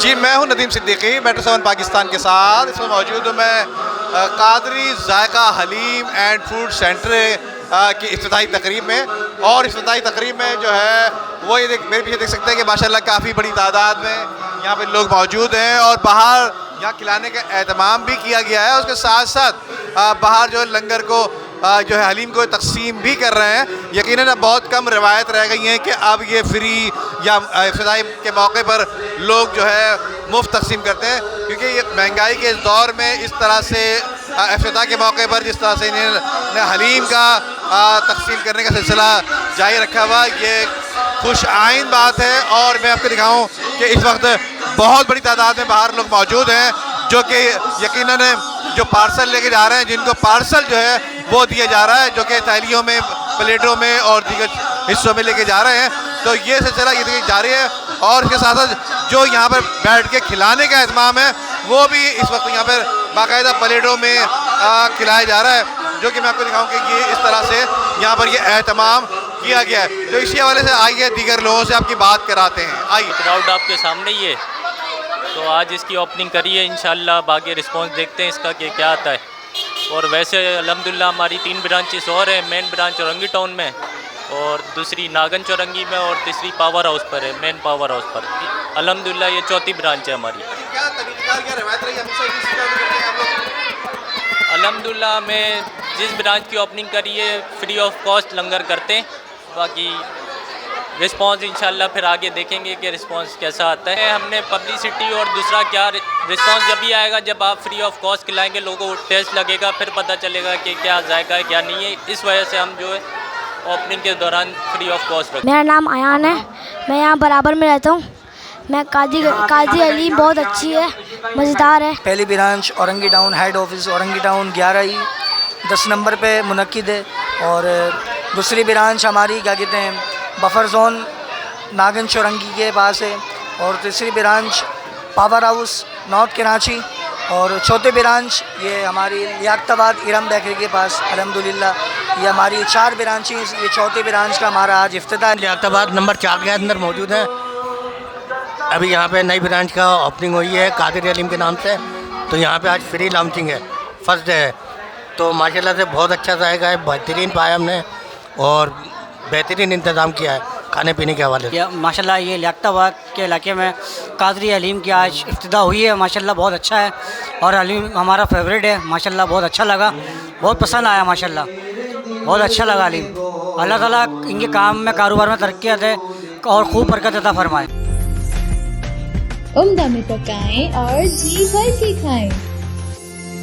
जी, मैं हूं नदीम सिद्दीकी, मेट्रो 7 पाकिस्तान के साथ। इसमें मौजूद हूं मैं कादरी जायका हलीम एंड फूड सेंटर की इफ्तिताही तकरीब में। और इफ्तिताही तकरीब में जो है वो ये मेरे पीछे देख सकते हैं कि माशाल्लाह काफ़ी बड़ी तादाद में यहाँ पे लोग मौजूद हैं और बाहर यहाँ खिलाने का एहतमाम भी किया गया है। उसके साथ साथ बाहर जो है लंगर को जो है हलीम को तकसीम भी कर रहे हैं। यकीनन अब बहुत कम रिवायत रह गई हैं कि अब ये फ्री या इफ्तिताही के मौके पर लोग जो है मुफ्त तकसीम करते हैं, क्योंकि ये महंगाई के इस दौर में इस तरह से इफ्तिताह के मौके पर जिस तरह से इन्हें हलीम का तकसीम करने का सिलसिला जारी रखा हुआ, ये खुश आइन बात है। और मैं आपको दिखाऊं कि इस वक्त बहुत बड़ी तादाद में बाहर लोग मौजूद हैं जो कि यकीनन जो पार्सल लेके जा रहे हैं, जिनको पार्सल जो है वो दिया जा रहा है, जो कि थैलियों में, प्लेटों में और दीगर हिस्सों में लेके जा रहे हैं। तो ये सिलसिला ये जारी है। और इसके साथ साथ जो यहाँ पर बैठ के खिलाने का एहतमाम है वो भी इस वक्त यहाँ पर बाकायदा प्लेटों में खिलाया जा रहा है, जो कि मैं आपको दिखाऊँ कि ये इस तरह से यहाँ पर ये एहतमाम किया गया है। तो इसी हवाले से आइए दीगर लोगों से आपकी बात कराते हैं। आइए, क्राउड आपके सामने ही है, तो आज इसकी ओपनिंग करी है। इंशाल्लाह बाकी रिस्पांस देखते हैं इसका कि क्या आता है। और वैसे अल्हम्दुलिल्लाह हमारी 3 ब्रांचेस और हैं। मेन ब्रांच औरंगी टाउन में, और दूसरी नागन चौरंगी में, और तीसरी पावर हाउस पर है, मेन पावर हाउस पर। अल्हम्दुलिल्लाह ये चौथी ब्रांच है हमारी। अल्हम्दुलिल्लाह में जिस ब्रांच की ओपनिंग करी है फ्री ऑफ कॉस्ट लंगर करते हैं। बाकी रिस्पांस इंशाल्लाह फिर आगे देखेंगे कि रिस्पांस कैसा आता है। हमने पब्लिसिटी और दूसरा क्या रिस्पांस जब भी आएगा जब आप फ्री ऑफ कॉस्ट खिलाएंगे, लोगों को टेस्ट लगेगा, फिर पता चलेगा कि क्या जायका है क्या नहीं है। इस वजह से हम जो है ओपनिंग के दौरान फ्री ऑफ कॉस्ट रखते हैं। मेरा नाम अयान है, मैं यहाँ बराबर में रहता हूँ। मैं काजी हलीम बहुत अच्छी है, मज़ेदार है। पहली branch Orangi town, head office Orangi town 11 10 number पे मुनक्किद है। और दूसरी ब्रांच हमारी क्या कहते हैं बफर जोन नागन चौरंगी के पास है। और तीसरी branch power house north Karachi. और चौथी ब्रांच ये हमारी लियाकताबाद इरम बेकरी के पास। अल्हम्दुलिल्लाह ये हमारी 4 ब्रांचेस, ये चौथी ब्रांच का हमारा आज इफ्तिताह। लियाकताबाद नंबर 4 के अंदर मौजूद है। अभी यहाँ पे नई ब्रांच का ओपनिंग हुई है कादिर हलीम के नाम से। तो यहाँ पे आज फ्री लॉन्चिंग है, फर्स्ट डे है। तो माशाल्लाह से बहुत अच्छा जाएगा है, बेहतरीन पाया हमने और बेहतरीन इंतज़ाम किया है खाने पीने के हवाले से। माशाल्लाह ये लियाकताबाद के इलाके में कादरी हलीम की आज इफ्तिताह हुई है। माशाल्लाह बहुत अच्छा है और हलीम हमारा फेवरेट है। माशाल्लाह बहुत अच्छा लगा, बहुत पसंद आया। माशाल्लाह बहुत अच्छा लगा हलीम। अल्लाह ताला इनके काम में, कारोबार में तरक्की दे और खूब बरकत अता फरमाए। उम्दा में पकाएं और जी भर के खाएं।